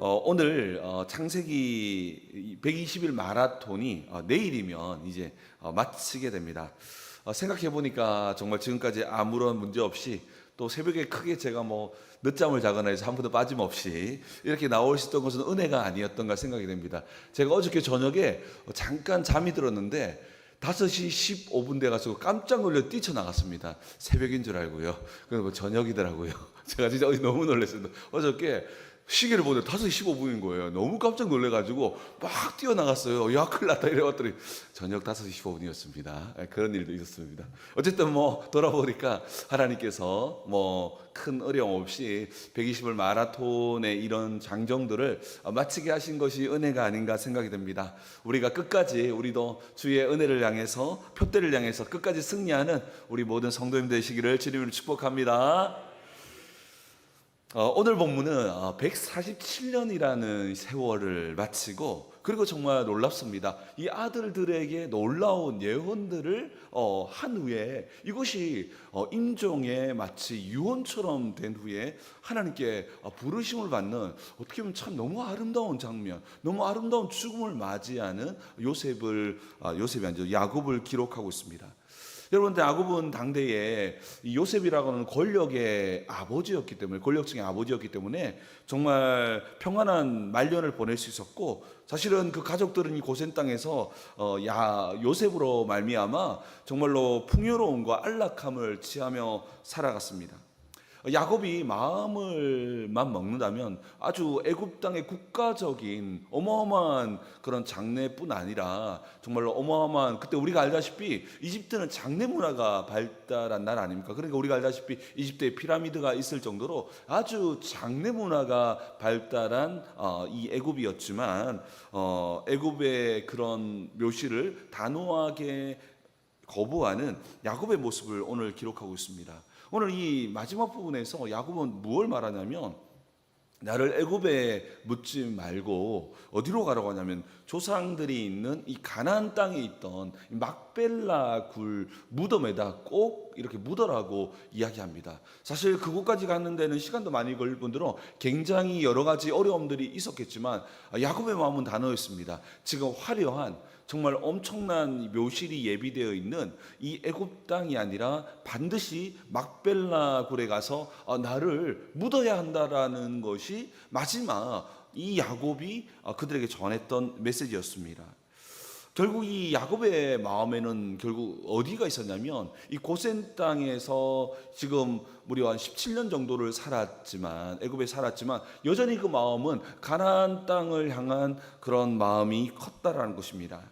오늘 창세기 120일 마라톤이 내일이면 이제 마치게 됩니다. 생각해 보니까 정말 지금까지 아무런 문제 없이 또 새벽에 크게 제가 늦잠을 자거나 해서 한 번도 빠짐없이 이렇게 나올 수 있던 것은 은혜가 아니었던가 생각이 됩니다. 제가 어저께 저녁에 잠깐 잠이 들었는데 5시 15분 돼가지고 깜짝 놀려 뛰쳐나갔습니다. 새벽인 줄 알고요. 그리고 저녁이더라고요. 제가 진짜 너무 놀랐습니다. 어저께 시계를 보는데 5시 15분인 거예요. 너무 깜짝 놀래가지고 막 뛰어나갔어요. 야, 큰일 났다 이래봤더니 저녁 5시 15분이었습니다. 그런 일도 있었습니다. 어쨌든 돌아보니까 하나님께서 큰 어려움 없이 120을 마라톤의 이런 장정들을 마치게 하신 것이 은혜가 아닌가 생각이 됩니다. 우리가 끝까지 우리도 주의 은혜를 향해서 표대를 향해서 끝까지 승리하는 우리 모든 성도님 되시기를 주님으로 축복합니다. 오늘 본문은 147년이라는 세월을 마치고, 그리고 정말 놀랍습니다. 이 아들들에게 놀라운 예언들을 한 후에 이것이 임종의 마치 유언처럼 된 후에 하나님께 부르심을 받는, 어떻게 보면 참 너무 아름다운 장면, 너무 아름다운 죽음을 맞이하는 요셉이 아니죠, 야곱을 기록하고 있습니다. 여러분, 야곱은 당대에 요셉이라고 하는 권력의 아버지였기 때문에, 권력층의 아버지였기 때문에 정말 평안한 말년을 보낼 수 있었고, 사실은 그 가족들은 이 고센 땅에서 요셉으로 말미암아 정말로 풍요로움과 안락함을 취하며 살아갔습니다. 야곱이 마음을만 먹는다면 아주 애굽 땅의 국가적인 어마어마한 그런 장래뿐 아니라 정말로 어마어마한, 그때 우리가 알다시피 이집트는 장례 문화가 발달한 나라 아닙니까? 그러니까 우리가 알다시피 이집트에 피라미드가 있을 정도로 아주 장례 문화가 발달한 이 애굽이었지만, 애굽의 그런 묘시를 단호하게 거부하는 야곱의 모습을 오늘 기록하고 있습니다. 오늘 이 마지막 부분에서 야곱은 무엇을 말하냐면, 나를 애굽에 묻지 말고 어디로 가라고 하냐면 조상들이 있는 이 가나안 땅에 있던 막벨라 굴 무덤에다 꼭 이렇게 묻어라고 이야기합니다. 사실 그곳까지 가는 데는 시간도 많이 걸릴 뿐더러 굉장히 여러 가지 어려움들이 있었겠지만 야곱의 마음은 단호했습니다. 지금 화려한 정말 엄청난 묘실이 예비되어 있는 이 애굽 땅이 아니라 반드시 막벨라 굴에 가서 나를 묻어야 한다라는 것이 마지막 이 야곱이 그들에게 전했던 메시지였습니다. 결국 이 야곱의 마음에는 결국 어디가 있었냐면, 이 고센 땅에서 지금 무려 한 17년 정도를 살았지만, 애굽에 살았지만 여전히 그 마음은 가나안 땅을 향한 그런 마음이 컸다라는 것입니다.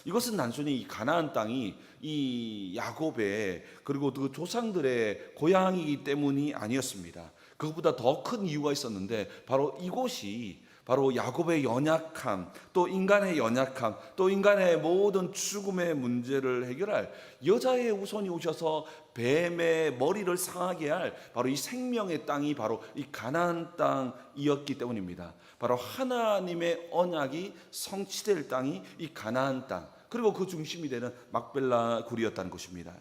이것은 단순히 이 가나안 땅이 이 야곱의 그리고 그 조상들의 고향이기 때문이 아니었습니다. 그것보다 더 큰 이유가 있었는데, 바로 이곳이 바로 야곱의 연약함, 또 인간의 연약함, 또 인간의 모든 죽음의 문제를 해결할 여자의 후손이 오셔서 뱀의 머리를 상하게 할 바로 이 생명의 땅이 바로 이 가나안 땅이었기 때문입니다. 바로 하나님의 언약이 성취될 땅이 이 가나안 땅, 그리고 그 중심이 되는 막벨라 굴이었다는 것입니다.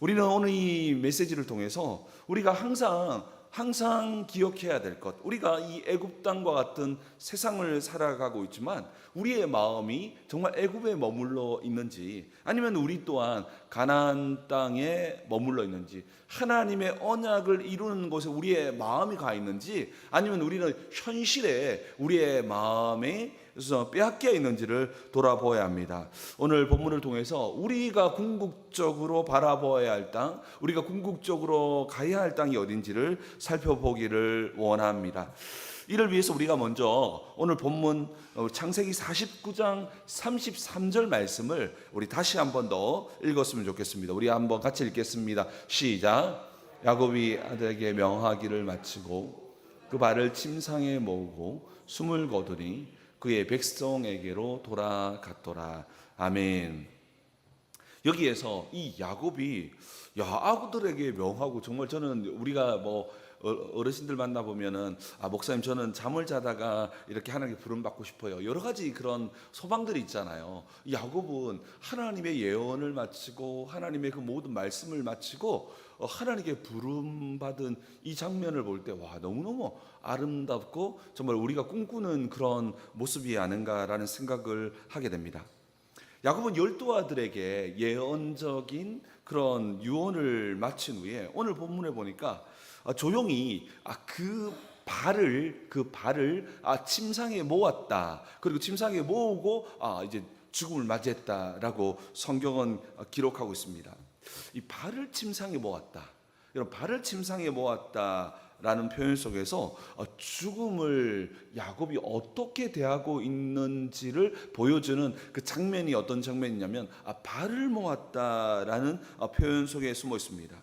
우리는 오늘 이 메시지를 통해서 우리가 항상 기억해야 될 것, 우리가 이 애굽 땅과 같은 세상을 살아가고 있지만 우리의 마음이 정말 애굽에 머물러 있는지, 아니면 우리 또한 가나안 땅에 머물러 있는지, 하나님의 언약을 이루는 곳에 우리의 마음이 가 있는지, 아니면 우리는 현실에 우리의 마음에 빼앗겨 있는지를 돌아보아야 합니다. 오늘 본문을 통해서 우리가 궁극적으로 바라보아야 할 땅, 우리가 궁극적으로 가야 할 땅이 어딘지를 살펴보기를 원합니다. 이를 위해서 우리가 먼저 오늘 본문 창세기 49장 33절 말씀을 우리 다시 한 번 더 읽었으면 좋겠습니다. 우리 한번 같이 읽겠습니다. 시작. 야곱이 아들에게 명하기를 마치고 그 발을 침상에 모으고 숨을 거두니 그의 백성에게로 돌아갔더라. 아멘. 여기에서 이 야곱이 야, 아구들에게 명하고 정말 저는 우리가 뭐 어르신들 만나 보면은 목사님 저는 잠을 자다가 이렇게 하나님께 부름 받고 싶어요. 여러 가지 그런 소망들이 있잖아요. 야곱은 하나님의 예언을 마치고 하나님의 그 모든 말씀을 마치고 하나님께 부름 받은 이 장면을 볼 때 와, 너무너무 아름답고 정말 우리가 꿈꾸는 그런 모습이 아닌가라는 생각을 하게 됩니다. 야곱은 12아들에게 예언적인 그런 유언을 마친 후에 오늘 본문에 보니까 조용히 그 발을 침상에 모았다. 그리고 침상에 모으고 이제 죽음을 맞이했다라고 성경은 기록하고 있습니다. 이 발을 침상에 모았다. 이런 발을 침상에 모았다라는 표현 속에서 죽음을 야곱이 어떻게 대하고 있는지를 보여주는 그 장면이 어떤 장면이냐면 발을 모았다라는 표현 속에 숨어 있습니다.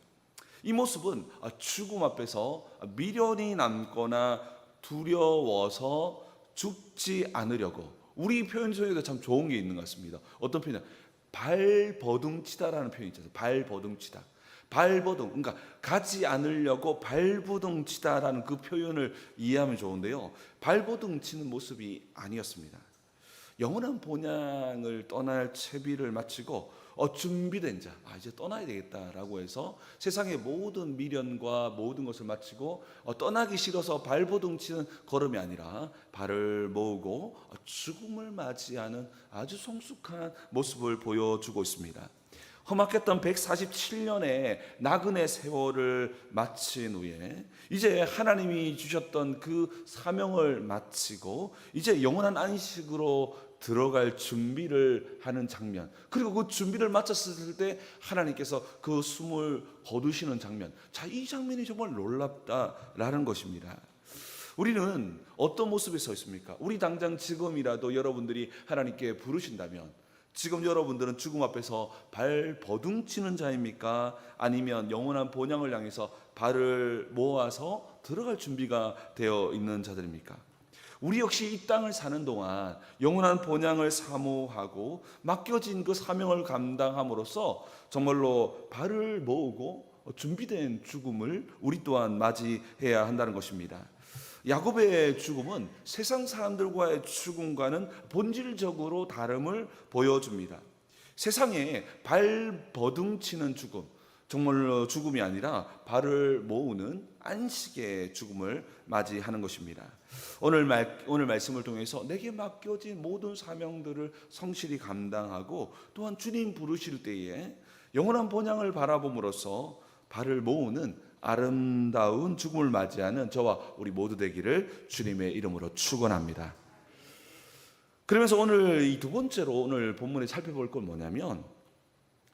이 모습은 죽음 앞에서 미련이 남거나 두려워서 죽지 않으려고, 우리 표현 속에도 참 좋은 게 있는 것 같습니다. 어떤 표현이냐, 발버둥치다라는 표현이 있잖아요. 발버둥치다. 발버둥, 그러니까 가지 않으려고 발버둥치다라는 그 표현을 이해하면 좋은데요, 발버둥치는 모습이 아니었습니다. 영원한 본향을 떠날 채비를 마치고 준비된 자, 이제 떠나야 되겠다라고 해서 세상의 모든 미련과 모든 것을 마치고 떠나기 싫어서 발버둥치는 걸음이 아니라 발을 모으고 죽음을 맞이하는 아주 성숙한 모습을 보여주고 있습니다. 험악했던 147년의 나그네 세월을 마친 후에 이제 하나님이 주셨던 그 사명을 마치고 이제 영원한 안식으로 들어갈 준비를 하는 장면, 그리고 그 준비를 마쳤을 때 하나님께서 그 숨을 거두시는 장면, 자, 이 장면이 정말 놀랍다라는 것입니다. 우리는 어떤 모습에 서 있습니까? 우리 당장 지금이라도 여러분들이 하나님께 부르신다면 지금 여러분들은 죽음 앞에서 발 버둥치는 자입니까? 아니면 영원한 본향을 향해서 발을 모아서 들어갈 준비가 되어 있는 자들입니까? 우리 역시 이 땅을 사는 동안 영원한 본향을 사모하고 맡겨진 그 사명을 감당함으로써 정말로 발을 모으고 준비된 죽음을 우리 또한 맞이해야 한다는 것입니다. 야곱의 죽음은 세상 사람들과의 죽음과는 본질적으로 다름을 보여줍니다. 세상에 발 버둥치는 죽음, 정말로 죽음이 아니라 발을 모으는 안식의 죽음을 맞이하는 것입니다. 오늘 말씀을 통해서 내게 맡겨진 모든 사명들을 성실히 감당하고 또한 주님 부르실 때에 영원한 본향을 바라봄으로써 발을 모으는 아름다운 죽음을 맞이하는 저와 우리 모두 되기를 주님의 이름으로 축원합니다. 그러면서 오늘 이 두 번째로 오늘 본문에 살펴볼 건 뭐냐면,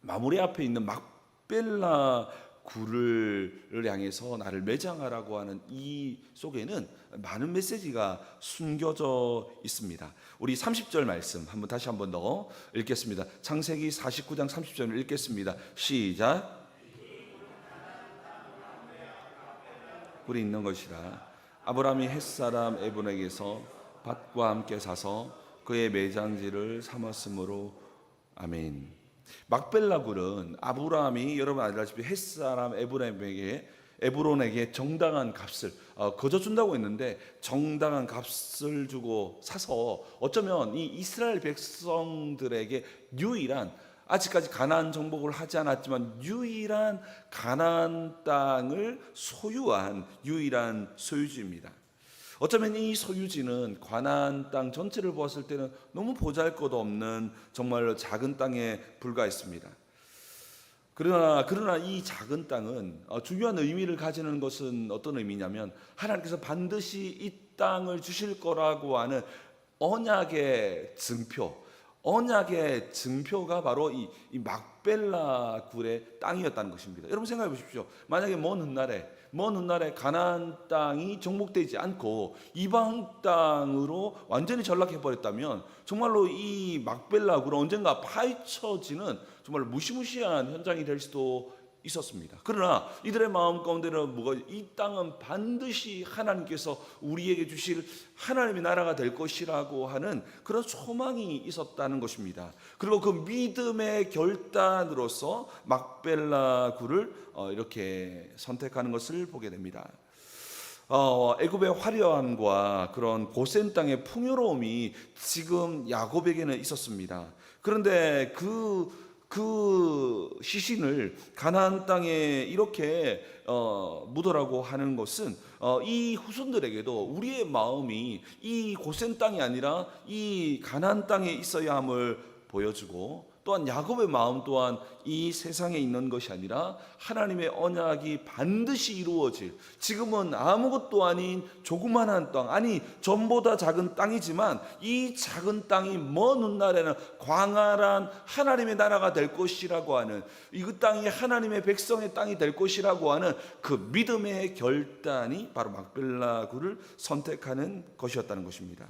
마무리 앞에 있는 막벨라 굴을 향해서 나를 매장하라고 하는 이 속에는 많은 메시지가 숨겨져 있습니다. 우리 30절 말씀 다시 한번 더 읽겠습니다. 창세기 49장 30절을 읽겠습니다. 시작. 굴이 있는 것이라 아브라함이 햇사람 에브론에게서 밭과 함께 사서 그의 매장지를 삼았으므로. 아멘. 막벨라 굴은 아브라함이 여러분 알다시피 햇사람 에브론에게 정당한 값을 거저 준다고 했는데 정당한 값을 주고 사서 어쩌면 이 이스라엘 백성들에게 유일한, 아직까지 가나안 정복을 하지 않았지만 유일한 가나안 땅을 소유한 유일한 소유지입니다. 어쩌면 이 소유지는 가나안 땅 전체를 보았을 때는 너무 보잘것없는 정말로 작은 땅에 불과했습니다. 그러나 이 작은 땅은 중요한 의미를 가지는 것은 어떤 의미냐면, 하나님께서 반드시 이 땅을 주실 거라고 하는 언약의 증표가 바로 이 막벨라 굴의 땅이었다는 것입니다. 여러분 생각해 보십시오. 만약에 먼 훗날에 가나안 땅이 정복되지 않고 이방 땅으로 완전히 전락해 버렸다면 정말로 이 막벨라 굴은 언젠가 파헤쳐지는 정말 무시무시한 현장이 될 수도 있었습니다. 그러나 이들의 마음 가운데는 뭐가, 이 땅은 반드시 하나님께서 우리에게 주실 하나님의 나라가 될 것이라고 하는 그런 소망이 있었다는 것입니다. 그리고 그 믿음의 결단으로서 막벨라 굴을 이렇게 선택하는 것을 보게 됩니다. 애굽의 화려함과 그런 고센 땅의 풍요로움이 지금 야곱에게는 있었습니다. 그런데 그 시신을 가나안 땅에 이렇게 묻으라고 하는 것은 이 후손들에게도 우리의 마음이 이 고센 땅이 아니라 이 가나안 땅에 있어야 함을 보여주고, 또한 야곱의 마음 또한 이 세상에 있는 것이 아니라 하나님의 언약이 반드시 이루어질, 지금은 아무것도 아닌 조그만한 땅, 아니 전보다 작은 땅이지만 이 작은 땅이 먼 훗날에는 광활한 하나님의 나라가 될 것이라고 하는, 이 땅이 하나님의 백성의 땅이 될 것이라고 하는 그 믿음의 결단이 바로 막벨라 굴을 선택하는 것이었다는 것입니다.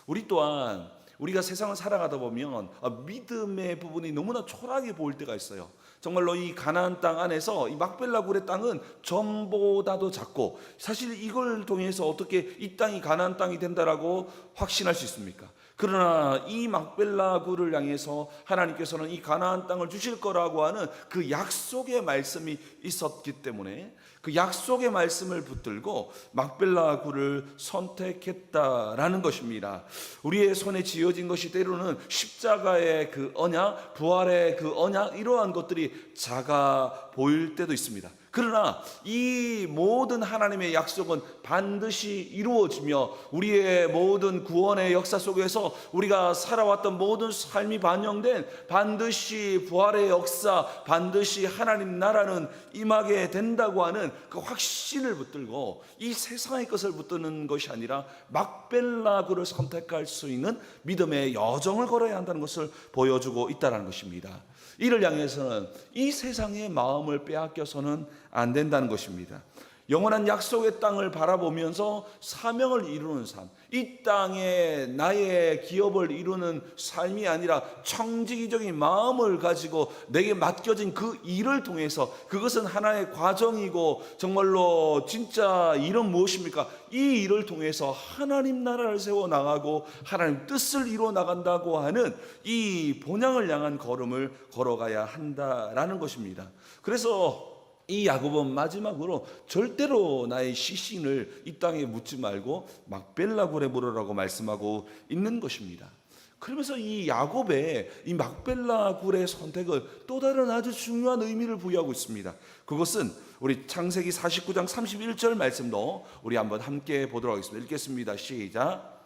우리 또한 우리가 세상을 살아가다 보면 믿음의 부분이 너무나 초라하게 보일 때가 있어요. 정말로 이 가나안 땅 안에서 이 막벨라 굴의 땅은 전보다도 작고, 사실 이걸 통해서 어떻게 이 땅이 가나안 땅이 된다라고 확신할 수 있습니까? 그러나 이 막벨라 굴을 향해서 하나님께서는 이 가나안 땅을 주실 거라고 하는 그 약속의 말씀이 있었기 때문에 그 약속의 말씀을 붙들고 막벨라 굴을 선택했다라는 것입니다. 우리의 손에 쥐어진 것이 때로는 십자가의 그 언약, 부활의 그 언약, 이러한 것들이 작아 보일 때도 있습니다. 그러나 이 모든 하나님의 약속은 반드시 이루어지며, 우리의 모든 구원의 역사 속에서 우리가 살아왔던 모든 삶이 반영된 반드시 부활의 역사, 반드시 하나님 나라는 임하게 된다고 하는 그 확신을 붙들고 이 세상의 것을 붙드는 것이 아니라 막벨라 굴을 선택할 수 있는 믿음의 여정을 걸어야 한다는 것을 보여주고 있다는 것입니다. 이를 향해서는 이 세상의 마음을 빼앗겨서는 안 된다는 것입니다. 영원한 약속의 땅을 바라보면서 사명을 이루는 삶, 이 땅에 나의 기업을 이루는 삶이 아니라 청지기적인 마음을 가지고 내게 맡겨진 그 일을 통해서, 그것은 하나의 과정이고 정말로 진짜 일은 무엇입니까? 이 일을 통해서 하나님 나라를 세워나가고 하나님 뜻을 이루어 나간다고 하는 이 본향을 향한 걸음을 걸어가야 한다라는 것입니다. 그래서 이 야곱은 마지막으로 절대로 나의 시신을 이 땅에 묻지 말고 막벨라 굴에 묻으라고 말씀하고 있는 것입니다. 그러면서 이 야곱의 이 막벨라 굴의 선택은 또 다른 아주 중요한 의미를 부여하고 있습니다. 그것은 우리 창세기 49장 31절 말씀도 우리 한번 함께 보도록 하겠습니다. 읽겠습니다. 시작.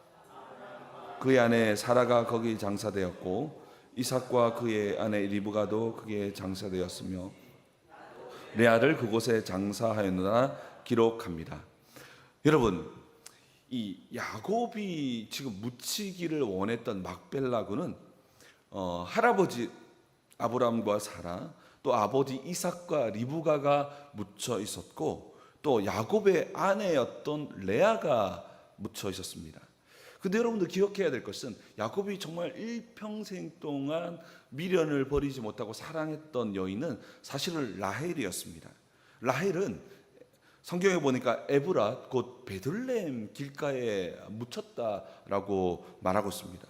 그의 아내 사라가 거기 장사되었고 이삭과 그의 아내 리브가도 그게 장사되었으며 레아를 그곳에 장사하였느라 기록합니다. 여러분, 이 야곱이 지금 묻히기를 원했던 막벨라 굴은 할아버지 아브라함과 사라, 또 아버지 이삭과 리브가가 묻혀 있었고, 또 야곱의 아내였던 레아가 묻혀 있었습니다. 근데 여러분들 기억해야 될 것은 야곱이 정말 일평생 동안 미련을 버리지 못하고 사랑했던 여인은 사실은 라헬이었습니다. 라헬은 성경에 보니까 에브랏 곧 베들레헴 길가에 묻혔다라고 말하고 있습니다.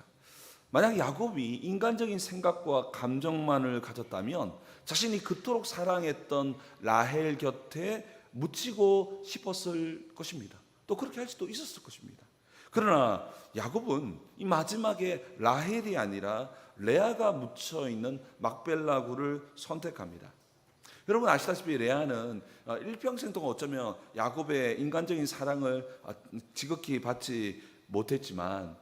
만약 야곱이 인간적인 생각과 감정만을 가졌다면 자신이 그토록 사랑했던 라헬 곁에 묻히고 싶었을 것입니다. 또 그렇게 할 수도 있었을 것입니다. 그러나 야곱은 이 마지막에 라헬이 아니라 레아가 묻혀있는 막벨라 굴을 선택합니다. 여러분 아시다시피 레아는 일평생 동안 어쩌면 야곱의 인간적인 사랑을 지극히 받지 못했지만,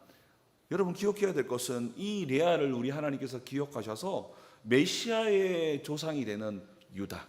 여러분 기억해야 될 것은 이 레아를 우리 하나님께서 기억하셔서 메시아의 조상이 되는 유다,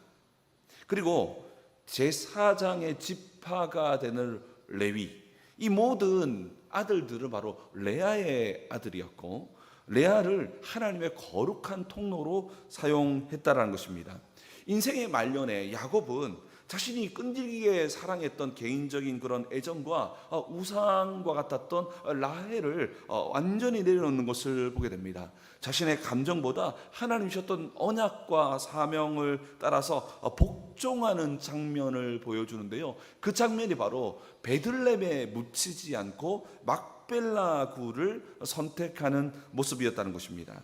그리고 제4장의 지파가 되는 레위, 이 모든 아들들은 바로 레아의 아들이었고 레아를 하나님의 거룩한 통로로 사용했다라는 것입니다. 인생의 말년에 야곱은 자신이 끈질기게 사랑했던 개인적인 그런 애정과 우상과 같았던 라헬을 완전히 내려놓는 것을 보게 됩니다. 자신의 감정보다 하나님 주셨던 언약과 사명을 따라서 복종하는 장면을 보여주는데요. 그 장면이 바로 베들레헴에 묻히지 않고 막벨라 굴을 선택하는 모습이었다는 것입니다.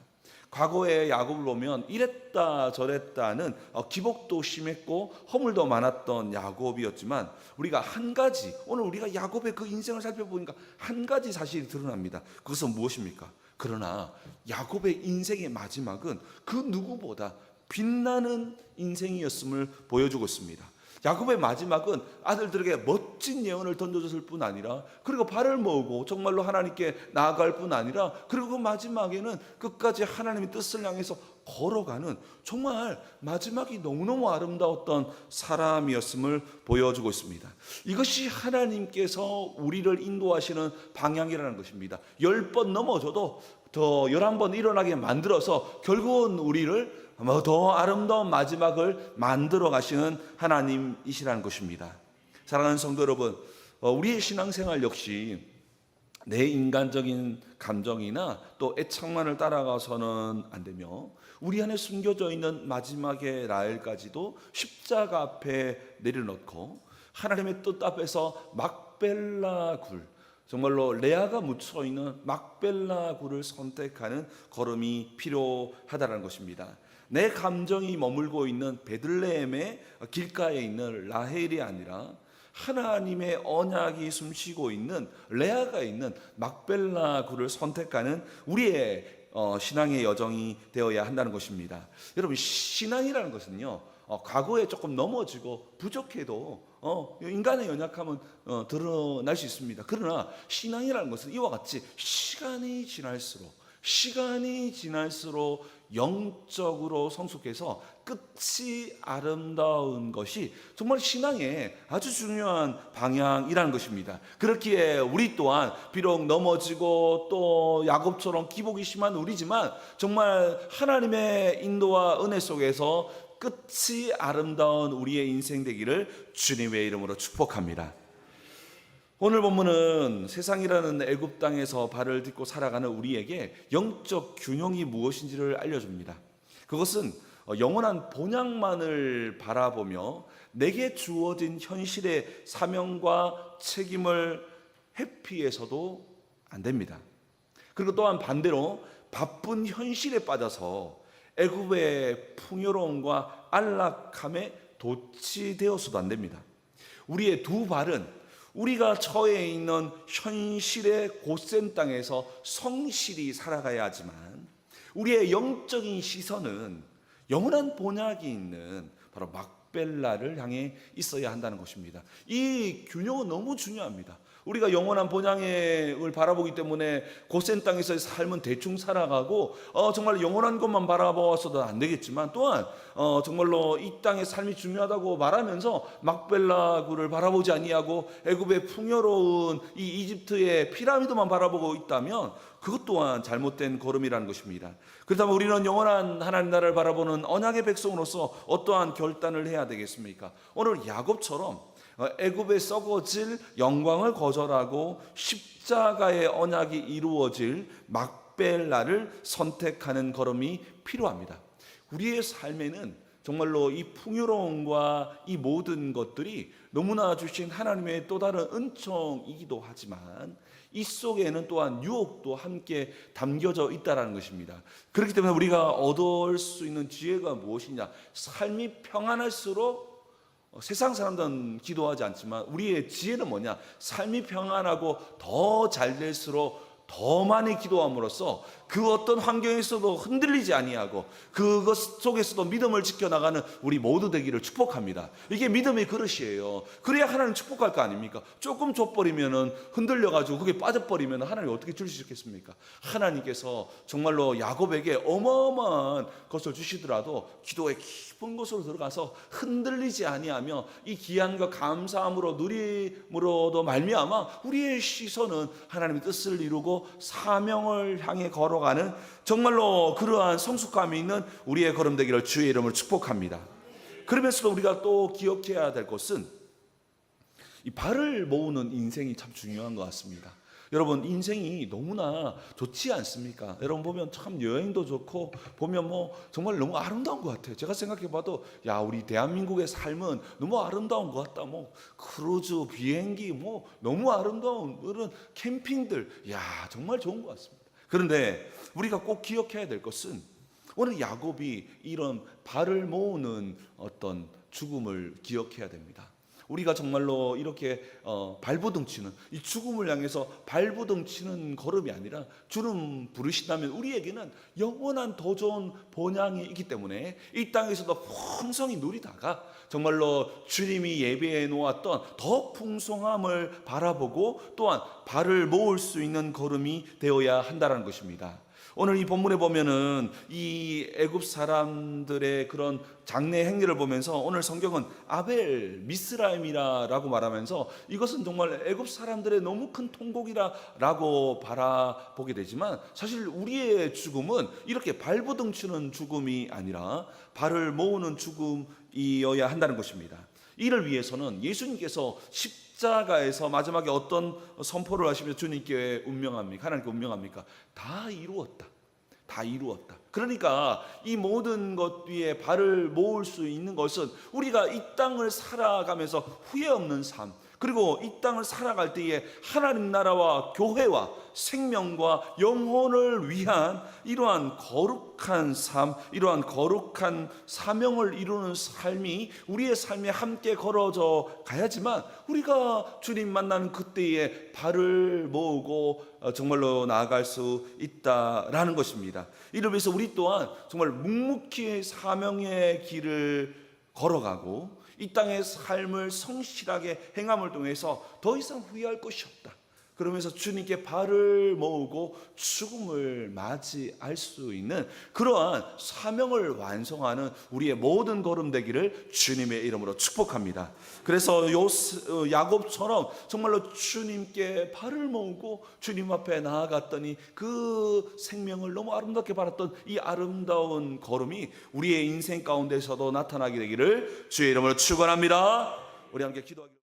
과거에 야곱을 보면 이랬다 저랬다는 기복도 심했고 허물도 많았던 야곱이었지만, 우리가 한 가지, 오늘 우리가 야곱의 그 인생을 살펴보니까 한 가지 사실이 드러납니다. 그것은 무엇입니까? 그러나 야곱의 인생의 마지막은 그 누구보다 빛나는 인생이었음을 보여주고 있습니다. 야곱의 마지막은 아들들에게 멋진 예언을 던져줬을 뿐 아니라, 그리고 발을 모으고 정말로 하나님께 나아갈 뿐 아니라, 그리고 그 마지막에는 끝까지 하나님의 뜻을 향해서 걸어가는, 정말 마지막이 너무너무 아름다웠던 사람이었음을 보여주고 있습니다. 이것이 하나님께서 우리를 인도하시는 방향이라는 것입니다. 10번 넘어져도 더 11번 일어나게 만들어서 결국은 우리를 더 아름다운 마지막을 만들어 가시는 하나님이시라는 것입니다. 사랑하는 성도 여러분, 우리의 신앙생활 역시 내 인간적인 감정이나 또 애착만을 따라가서는 안 되며, 우리 안에 숨겨져 있는 마지막의 라헬까지도 십자가 앞에 내려놓고 하나님의 뜻 앞에서 막벨라 굴, 정말로 레아가 묻혀 있는 막벨라 굴을 선택하는 걸음이 필요하다는 것입니다. 내 감정이 머물고 있는 베들레헴의 길가에 있는 라헬이 아니라 하나님의 언약이 숨쉬고 있는 레아가 있는 막벨라 굴을 선택하는 우리의 신앙의 여정이 되어야 한다는 것입니다. 여러분, 신앙이라는 것은요, 과거에 조금 넘어지고 부족해도 인간의 연약함은 드러날 수 있습니다. 그러나 신앙이라는 것은 이와 같이 시간이 지날수록 영적으로 성숙해서 끝이 아름다운 것이 정말 신앙의 아주 중요한 방향이라는 것입니다. 그렇기에 우리 또한 비록 넘어지고 또 야곱처럼 기복이 심한 우리지만, 정말 하나님의 인도와 은혜 속에서 끝이 아름다운 우리의 인생 되기를 주님의 이름으로 축복합니다. 오늘 본문은 세상이라는 애굽 땅에서 발을 딛고 살아가는 우리에게 영적 균형이 무엇인지를 알려줍니다. 그것은 영원한 본향만을 바라보며 내게 주어진 현실의 사명과 책임을 회피해서도 안 됩니다. 그리고 또한 반대로 바쁜 현실에 빠져서 애굽의 풍요로움과 안락함에 도취되어서도 안 됩니다. 우리의 두 발은 우리가 처해 있는 현실의 곧센 땅에서 성실히 살아가야 하지만, 우리의 영적인 시선은 영원한 본향이 있는 바로 막벨라를 향해 있어야 한다는 것입니다. 이 균형은 너무 중요합니다. 우리가 영원한 본향을 바라보기 때문에 곧센 땅에서의 삶은 대충 살아가고 정말 영원한 것만 바라보아서도 안 되겠지만, 또한 정말로 이 땅의 삶이 중요하다고 말하면서 막벨라 굴을 바라보지 아니하고 애굽의 풍요로운 이 이집트의 피라미드만 바라보고 있다면 그것 또한 잘못된 걸음이라는 것입니다. 그렇다면 우리는 영원한 하나님 나라를 바라보는 언약의 백성으로서 어떠한 결단을 해야 되겠습니까? 오늘 야곱처럼 애굽에 썩어질 영광을 거절하고 십자가의 언약이 이루어질 막벨라를 선택하는 걸음이 필요합니다. 우리의 삶에는 정말로 이 풍요로움과 이 모든 것들이 너무나 주신 하나님의 또 다른 은총이기도 하지만, 이 속에는 또한 유혹도 함께 담겨져 있다는 것입니다. 그렇기 때문에 우리가 얻을 수 있는 지혜가 무엇이냐? 삶이 평안할수록, 세상 사람들은 기도하지 않지만 우리의 지혜는 뭐냐? 삶이 평안하고 더 잘 될수록 더 많이 기도함으로써 그 어떤 환경에서도 흔들리지 아니하고 그것 속에서도 믿음을 지켜나가는 우리 모두 되기를 축복합니다. 이게 믿음의 그릇이에요. 그래야 하나님 축복할 거 아닙니까? 조금 줘버리면 흔들려가지고 그게 빠져버리면 하나님 어떻게 줄 수 있겠습니까? 하나님께서 정말로 야곱에게 어마어마한 것을 주시더라도 기도의 깊은 곳으로 들어가서 흔들리지 아니하며 이 기한과 감사함으로 누림으로도 말미암아 우리의 시선은 하나님의 뜻을 이루고 사명을 향해 걸어가는 정말로 그러한 성숙감이 있는 우리의 걸음 되기를 주의 이름으로 축복합니다. 그러면서도 우리가 또 기억해야 될 것은 이 발을 모으는 인생이 참 중요한 것 같습니다. 여러분, 인생이 너무나 좋지 않습니까? 여러분 보면 참 여행도 좋고 보면 뭐 정말 너무 아름다운 것 같아요. 제가 생각해봐도 야, 우리 대한민국의 삶은 너무 아름다운 것 같다. 뭐 크루즈, 비행기, 뭐 너무 아름다운 그런 캠핑들, 야, 정말 좋은 것 같습니다. 그런데 우리가 꼭 기억해야 될 것은 오늘 야곱이 이런 발을 모으는 어떤 죽음을 기억해야 됩니다. 우리가 정말로 이렇게 발버둥치는 이 죽음을 향해서 발버둥치는 걸음이 아니라 주님 부르신다면 우리에게는 영원한 더 좋은 본향이 있기 때문에 이 땅에서도 풍성히 누리다가 정말로 주님이 예배해 놓았던 더 풍성함을 바라보고 또한 발을 모을 수 있는 걸음이 되어야 한다는 것입니다. 오늘 이 본문에 보면은 이 애굽 사람들의 그런 장래 행렬을 보면서 오늘 성경은 아벨 미스라임이라고 말하면서 이것은 정말 애굽 사람들의 너무 큰 통곡이라고 바라보게 되지만 사실 우리의 죽음은 이렇게 발버둥치는 죽음이 아니라 발을 모으는 죽음이어야 한다는 것입니다. 이를 위해서는 예수님께서 십자가에서 마지막에 어떤 선포를 하시면서 주님께 운명합니까? 하나님께 운명합니까? 다 이루었다. 다 이루었다. 그러니까 이 모든 것 위에 발을 모을 수 있는 것은 우리가 이 땅을 살아가면서 후회 없는 삶, 그리고 이 땅을 살아갈 때에 하나님 나라와 교회와 생명과 영혼을 위한 이러한 거룩한 삶, 이러한 거룩한 사명을 이루는 삶이 우리의 삶에 함께 걸어져 가야지만 우리가 주님 만나는 그때에 발을 모으고 정말로 나아갈 수 있다라는 것입니다. 이를 위해서 우리 또한 정말 묵묵히 사명의 길을 걸어가고 이 땅의 삶을 성실하게 행함을 통해서 더 이상 후회할 것이 없다. 그러면서 주님께 발을 모으고 죽음을 맞이할 수 있는 그러한 사명을 완성하는 우리의 모든 걸음 되기를 주님의 이름으로 축복합니다. 그래서 야곱처럼 정말로 주님께 발을 모으고 주님 앞에 나아갔더니 그 생명을 너무 아름답게 바랐던 이 아름다운 걸음이 우리의 인생 가운데서도 나타나게 되기를 주의 이름으로 축원합니다. 우리 함께 기도하기를